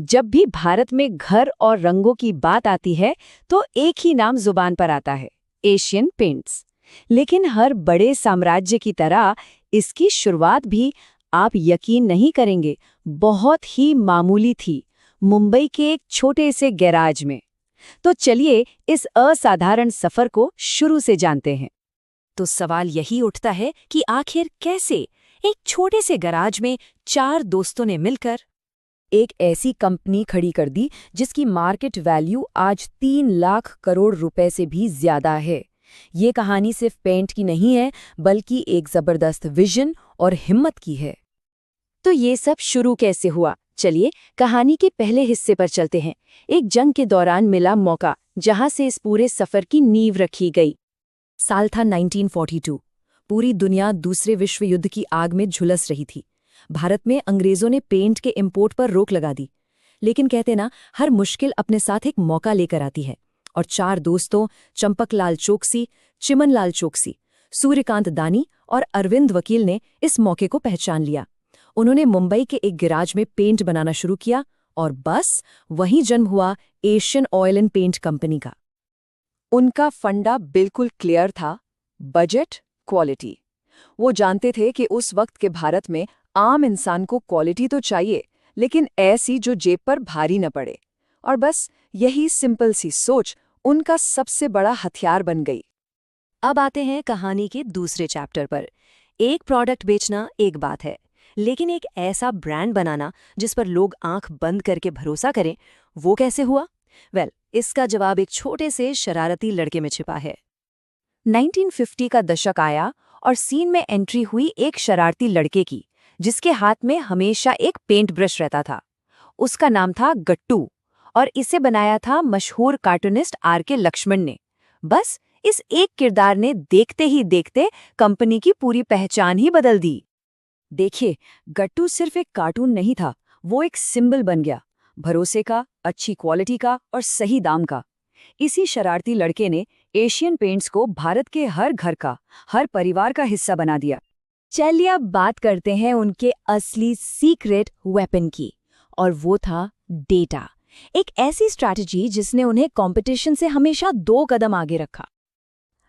जब भी भारत में घर और रंगों की बात आती है तो एक ही नाम जुबान पर आता है, एशियन पेंट्स। लेकिन हर बड़े साम्राज्य की तरह इसकी शुरुआत भी, आप यकीन नहीं करेंगे, बहुत ही मामूली थी, मुंबई के एक छोटे से गैराज में। तो चलिए इस असाधारण सफर को शुरू से जानते हैं। तो सवाल यही उठता है कि आखिर कैसे एक छोटे से गैराज में 4 दोस्तों ने मिलकर एक ऐसी कंपनी खड़ी कर दी जिसकी मार्केट वैल्यू आज 3 लाख करोड़ रुपए से भी ज्यादा है। ये कहानी सिर्फ पेंट की नहीं है, बल्कि एक जबरदस्त विजन और हिम्मत की है। तो ये सब शुरू कैसे हुआ? चलिए कहानी के पहले हिस्से पर चलते हैं। एक जंग के दौरान मिला मौका, जहां से इस पूरे सफर की नींव रखी गई। साल था 1942। पूरी दुनिया दूसरे विश्व युद्ध की आग में झुलस रही थी। भारत में अंग्रेजों ने पेंट के इंपोर्ट पर रोक लगा दी। लेकिन कहते ना, हर मुश्किल अपने साथ एक मौका लेकर आती है। और 4 दोस्तों, चंपकलाल चौकसी, चिमनलाल चौकसी, सूर्यकांत दानी और अरविंद वकील ने इस मौके को पहचान लिया। उन्होंने मुंबई के एक गैराज में पेंट बनाना शुरू किया और बस वहीं जन्म हुआ Asian oil and paint company का। उनका फंडा बिल्कुल क्लियर था, बजट, क्वालिटी। वो जानते थे कि उस वक्त के भारत में आम इंसान को क्वालिटी तो चाहिए, लेकिन ऐसी जो जेब पर भारी न पड़े। और बस यही सिंपल सी सोच उनका सबसे बड़ा हथियार बन गई। अब आते हैं कहानी के दूसरे चैप्टर पर। एक प्रोडक्ट बेचना एक बात है, लेकिन एक ऐसा ब्रांड बनाना जिस पर लोग आंख बंद करके भरोसा करें, वो कैसे हुआ? इसका जवाब एक छोटे से शरारती लड़के में छिपा है। 1950 का दशक आया और सीन में एंट्री हुई एक शरारती लड़के की, जिसके हाथ में हमेशा एक पेंट ब्रश रहता था। उसका नाम था गट्टू और इसे बनाया था मशहूर कार्टूनिस्ट आर.के. लक्ष्मण ने। बस इस एक किरदार ने देखते ही देखते कंपनी की पूरी पहचान ही बदल दी। देखिए, गट्टू सिर्फ एक कार्टून नहीं था, वो एक सिंबल बन गया, भरोसे का, अच्छी क्वालिटी का और सही दाम का। इसी शरारती लड़के ने एशियन पेंट्स को भारत के हर घर का, हर परिवार का हिस्सा बना दिया। चलिए अब बात करते हैं उनके असली सीक्रेट वेपन की, और वो था डेटा। एक ऐसी स्ट्रैटेजी जिसने उन्हें कंपटीशन से हमेशा 2 कदम आगे रखा।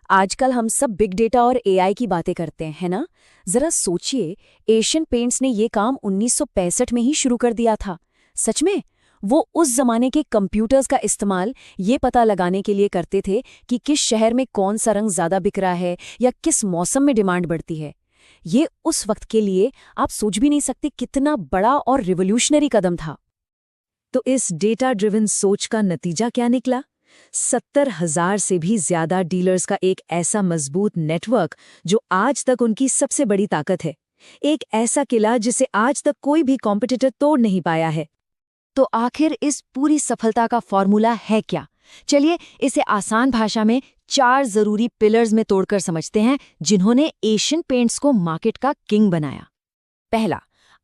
आजकल हम सब बिग डेटा और एआई की बातें करते हैं ना? जरा सोचिए, एशियन पेंट्स ने ये काम 1965 में ही शुरू कर दिया था। सच में वो उस जमाने के कंप्यूटर्स का इस्तेमाल ये पता लगाने के लिए करते थे कि किस शहर में कौन सा रंग ज्यादा बिक रहा है या किस मौसम में डिमांड बढ़ती है। ये उस वक्त के लिए आप सोच भी नहीं सकते कितना बड़ा और रिवॉल्यूशनरी कदम था। तो इस डेटा ड्रिवन सोच का नतीजा क्या निकला? 70,000 से भी ज्यादा डीलर्स का एक ऐसा मजबूत नेटवर्क जो आज तक उनकी सबसे बड़ी ताकत है। एक ऐसा किला जिसे आज तक कोई भी कॉम्पिटिटर तोड़ नहीं पाया है। तो आखिर इस पूरी सफलता का फॉर्मूला है क्या? चलिए इसे आसान भाषा में 4 जरूरी पिलर्स में तोड़कर समझते हैं, जिन्होंने एशियन पेंट्स को मार्केट का किंग बनाया। पहला,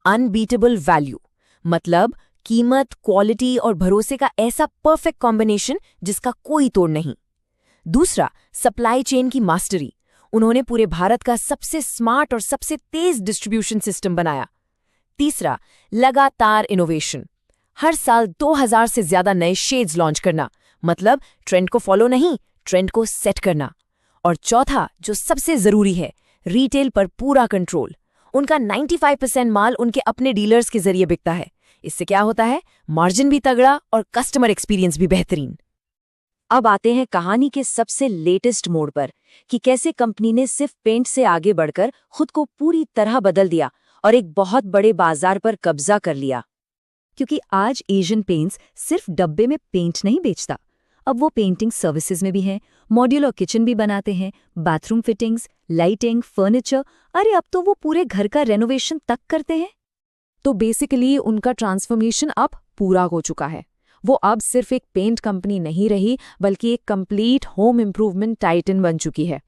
अनबीटेबल वैल्यू, मतलब कीमत, क्वालिटी और भरोसे का ऐसा परफेक्ट कॉम्बिनेशन जिसका कोई तोड़ नहीं। दूसरा, सप्लाई चेन की मास्टरी। उन्होंने पूरे भारत का सबसे स्मार्ट और सबसे तेज डिस्ट्रीब्यूशन सिस्टम बनाया। तीसरा, लगातार इनोवेशन। हर साल 2000 से ज्यादा नए शेड्स लॉन्च करना, मतलब ट्रेंड को फॉलो नहीं, ट्रेंड को सेट करना। और चौथा, जो सबसे जरूरी है, रिटेल पर पूरा कंट्रोल। उनका 95% माल उनके अपने डीलर्स के जरिए बिकता है। इससे क्या होता है? मार्जिन भी तगड़ा और कस्टमर एक्सपीरियंस भी बेहतरीन। अब आते हैं कहानी के सबसे लेटेस्ट मोड़ पर कि कैसे कंपनी ने सिर्फ पेंट से आगे बढ़कर खुद को पूरी तरह बदल दिया और एक बहुत बड़े बाजार पर कब्जा कर लिया। क्योंकि आज एशियन पेंट्स सिर्फ डब्बे में पेंट नहीं बेचता, अब वो पेंटिंग सर्विसेज में भी हैं, मॉड्यूलर किचन भी बनाते हैं, बाथरूम फिटिंग्स, लाइटिंग, फर्नीचर, अरे अब तो वो पूरे घर का रेनोवेशन तक करते हैं। तो बेसिकली उनका ट्रांसफॉर्मेशन अब पूरा हो चुका है। वो अब सिर्फ एक पेंट कंपनी नहीं रही, बल्कि एक कंप्लीट होम इम्प्रूवमेंट टाइटन बन चुकी है।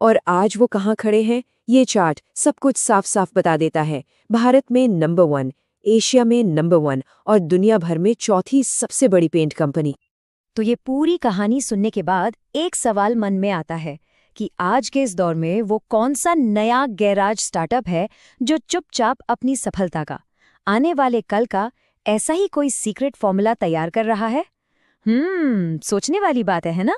और आज वो कहाँ खड़े हैं, ये चार्ट सब कुछ साफ साफ बता देता है। भारत में नंबर 1, एशिया में नंबर 1 और दुनिया भर में 4थी सबसे बड़ी पेंट कंपनी। तो ये पूरी कहानी सुनने के बाद एक सवाल मन में आता है कि आज के इस दौर में वो कौन सा नया गैराज स्टार्टअप है जो चुपचाप अपनी सफलता का, आने वाले कल का ऐसा ही कोई सीक्रेट फॉर्मूला तैयार कर रहा है? सोचने वाली बात है ना?